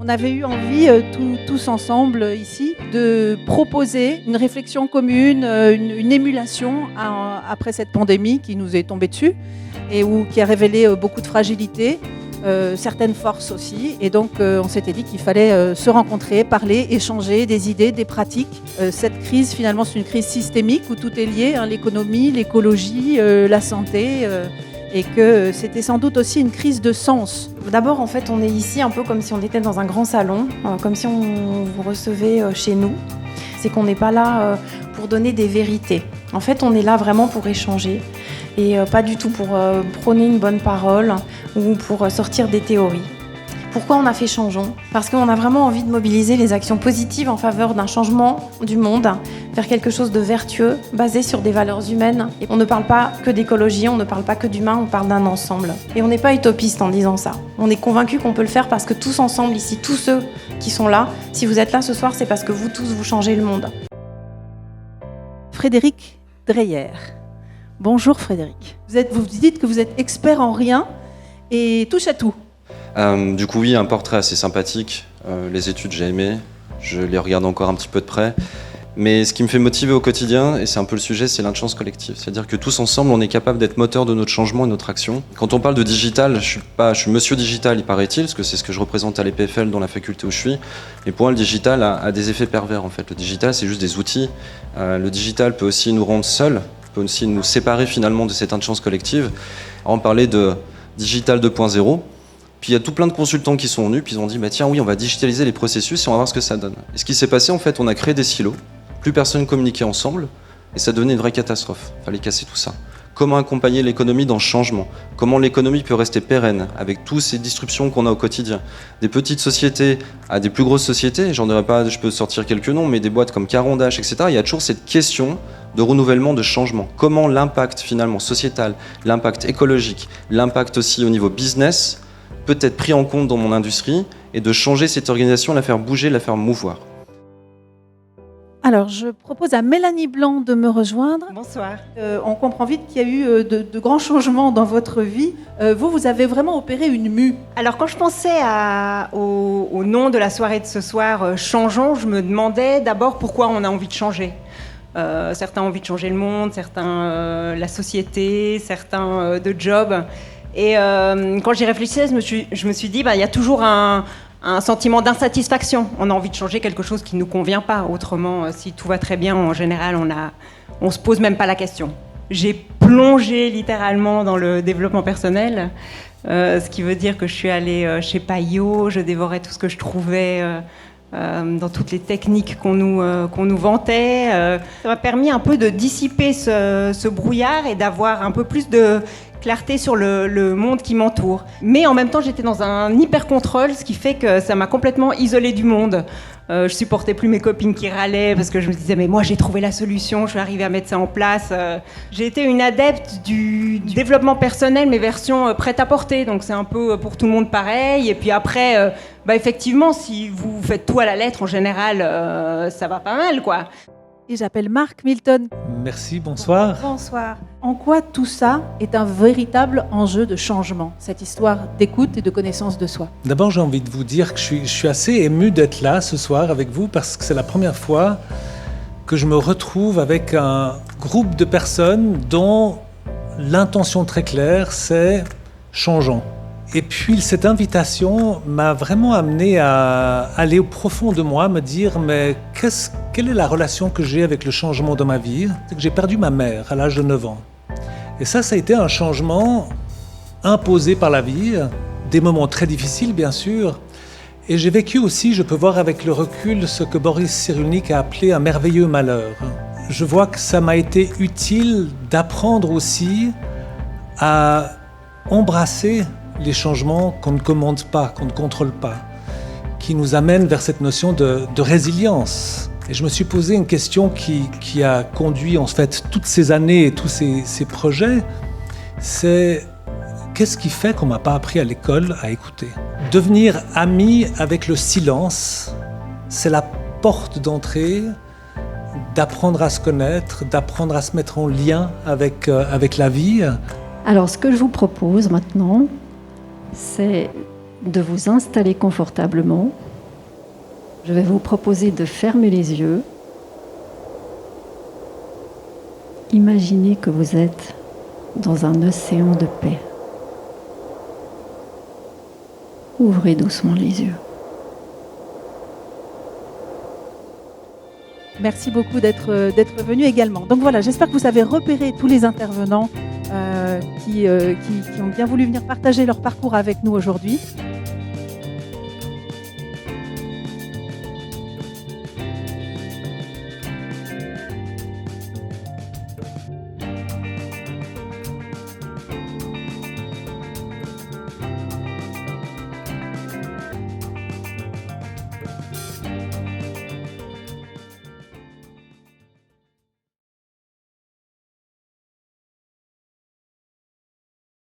On avait eu envie, tous ensemble ici, de proposer une réflexion commune, une émulation après cette pandémie qui nous est tombée dessus et qui a révélé beaucoup de fragilité, certaines forces aussi. Et donc, on s'était dit qu'il fallait se rencontrer, parler, échanger des idées, des pratiques. Cette crise, finalement, c'est une crise systémique où tout est lié, hein, l'économie, l'écologie, la santé. Et que c'était sans doute aussi une crise de sens. D'abord, en fait, on est ici un peu comme si on était dans un grand salon, comme si on vous recevait chez nous. C'est qu'on n'est pas là pour donner des vérités. En fait, on est là vraiment pour échanger et pas du tout pour prôner une bonne parole ou pour sortir des théories. Pourquoi on a fait Changeons ? Parce qu'on a vraiment envie de mobiliser les actions positives en faveur d'un changement du monde, vers quelque chose de vertueux, basé sur des valeurs humaines. Et on ne parle pas que d'écologie, on ne parle pas que d'humain, on parle d'un ensemble. Et on n'est pas utopiste en disant ça. On est convaincus qu'on peut le faire parce que tous ensemble ici, tous ceux qui sont là, si vous êtes là ce soir, c'est parce que vous tous, vous changez le monde. Frédéric Dreyer. Bonjour Frédéric. Vous dites que vous êtes expert en rien et touche à tout. Du coup, oui, un portrait assez sympathique. Les études, j'ai aimé. Je les regarde encore un petit peu de près. Mais ce qui me fait motiver au quotidien, et c'est un peu le sujet, c'est l'intelligence collective. C'est-à-dire que tous ensemble, on est capable d'être moteur de notre changement et notre action. Quand on parle de digital, je suis monsieur digital, il paraît-il, parce que c'est ce que je représente à l'EPFL dans la faculté où je suis. Et pour moi, le digital a des effets pervers, en fait. Le digital, c'est juste des outils. Le digital peut aussi nous rendre seuls, peut aussi nous séparer finalement de cette intelligence collective. Alors, on parlait de digital 2.0. Puis il y a tout plein de consultants qui sont venus, puis ils ont dit tiens oui, on va digitaliser les processus et on va voir ce que ça donne. Et ce qui s'est passé, en fait, on a créé des silos, plus personne ne communiquait ensemble, et ça devenait une vraie catastrophe. Il fallait casser tout ça. Comment accompagner l'économie dans le changement ? Comment l'économie peut rester pérenne avec toutes ces disruptions qu'on a au quotidien ? Des petites sociétés à des plus grosses sociétés, je peux sortir quelques noms, mais des boîtes comme Carondache, etc. Il y a toujours cette question de renouvellement, de changement. Comment l'impact finalement sociétal, l'impact écologique, l'impact aussi au niveau business peut être pris en compte dans mon industrie et de changer cette organisation, la faire bouger, la faire mouvoir. Alors, je propose à Mélanie Blanc de me rejoindre. Bonsoir. On comprend vite qu'il y a eu de grands changements dans votre vie. Vous avez vraiment opéré une mue. Alors, quand je pensais au nom de la soirée de ce soir, Changeons, je me demandais d'abord pourquoi on a envie de changer. Certains ont envie de changer le monde, certains la société, certains de job. Et quand j'y réfléchissais, je me suis dit, il y a toujours un sentiment d'insatisfaction. On a envie de changer quelque chose qui ne nous convient pas. Autrement, si tout va très bien, en général, on se pose même pas la question. J'ai plongé littéralement dans le développement personnel, ce qui veut dire que je suis allée chez Payot, je dévorais tout ce que je trouvais dans toutes les techniques qu'on nous vantait. Ça m'a permis un peu de dissiper ce brouillard et d'avoir un peu plus de clarté sur le monde qui m'entoure. Mais en même temps, j'étais dans un hyper-contrôle, ce qui fait que ça m'a complètement isolée du monde. Je supportais plus mes copines qui râlaient parce que je me disais mais moi j'ai trouvé la solution, je vais arriver à mettre ça en place. J'ai été une adepte du développement personnel, mais version prêt-à-porter, donc c'est un peu pour tout le monde pareil. Et puis après, effectivement, si vous faites tout à la lettre, en général, ça va pas mal, quoi. Et j'appelle Marc Milton. Merci, bonsoir. Bonsoir. En quoi tout ça est un véritable enjeu de changement, cette histoire d'écoute et de connaissance de soi ? D'abord, j'ai envie de vous dire que je suis assez ému d'être là ce soir avec vous parce que c'est la première fois que je me retrouve avec un groupe de personnes dont l'intention très claire, c'est changeons. Et puis cette invitation m'a vraiment amené à aller au profond de moi, me dire mais quelle est la relation que j'ai avec le changement dans ma vie ? C'est que j'ai perdu ma mère à l'âge de 9 ans. Et ça a été un changement imposé par la vie, des moments très difficiles bien sûr. Et j'ai vécu aussi, je peux voir avec le recul, ce que Boris Cyrulnik a appelé un merveilleux malheur. Je vois que ça m'a été utile d'apprendre aussi à embrasser les changements qu'on ne commande pas, qu'on ne contrôle pas, qui nous amènent vers cette notion de résilience. Et je me suis posé une question qui a conduit en fait toutes ces années et tous ces projets, c'est qu'est-ce qui fait qu'on ne m'a pas appris à l'école à écouter ? Devenir ami avec le silence, c'est la porte d'entrée d'apprendre à se connaître, d'apprendre à se mettre en lien avec la vie. Alors ce que je vous propose maintenant, c'est de vous installer confortablement Je vais vous proposer de fermer les yeux. Imaginez que vous êtes dans un océan de paix. Ouvrez doucement les yeux. Merci beaucoup d'être venu également. Donc voilà, j'espère que vous avez repéré tous les intervenants qui ont bien voulu venir partager leur parcours avec nous aujourd'hui.